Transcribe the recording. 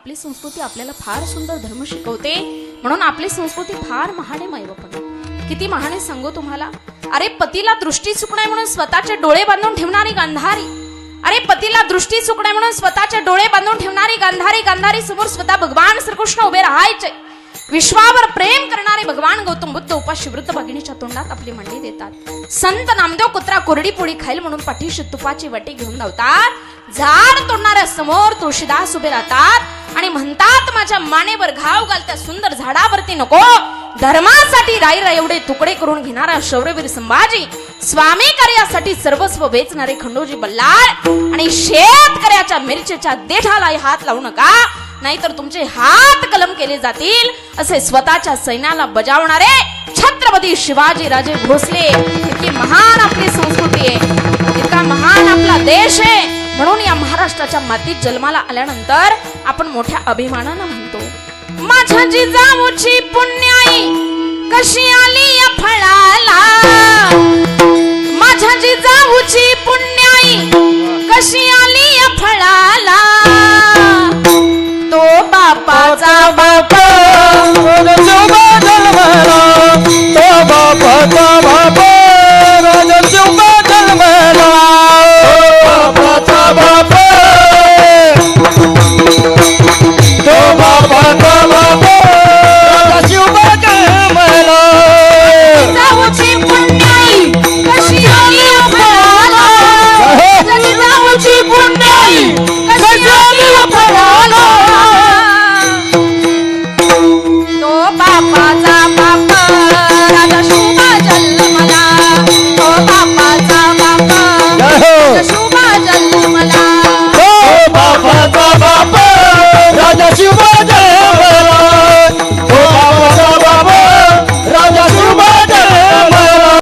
आपली संस्कृती आपल्याला फार सुंदर धर्म शिकवते. म्हणून आपली संस्कृती फार महान आहे मायबापण. किती महान आहे सांगू तुम्हाला. अरे पतीला दृष्टी चुकणे म्हणून स्वतःचे डोळे बांधून ठेवणारी गांधारी, अरे पतीला दृष्टी चुकणे म्हणून स्वतःचे डोळे बांधून ठेवणारी गांधारी, गांधारी समोर स्वतः भगवान श्रीकृष्ण उभे राहायचे. विश्वावर प्रेम करणारे भगवान गौतम बुद्ध उपाशी वृद्ध भगिनीच्या तोंडात आपली मंडी देतात. संत नामदेव कुत्रा कोरडी पोळी खाईल म्हणून पाठीशी तुपाची वाटी घेऊन धावतात. झाड तोडणाऱ्या समोर तुळशीदास उभे राहतात आणि म्हणतात माझ्या मानेवर घाव घालत्या सुंदर झाडावरती नको, धर्मासाठी राई एवढे तुकडे करून घेणारा शौर्यवीर संभाजी, स्वामी कार्यासाठी सर्वस्व वेचणारे खंडोजी बल्लाळ आणि शेतकऱ्याच्या मिरचीच्या देठाला हात लावू नका नाहीतर तुमचे हात कलम केले जातील असे स्वतःच्या सैन्याला बजावणारे छत्रपती शिवाजी राजे भोसले. इतकी महान आपली संस्कृती आहे, इतका महान आपला देश आहे. म्हणून या महाराष्ट्राच्या मातीत जन्माला आल्यानंतर आपण मोठ्या अभिमानानं म्हणतो माझ्या जिजाऊची पुण्याई कशी आली या फळाला, माझ्या जिजाऊची पुण्याई कशी आली या फळाला, तो बापाचा बाप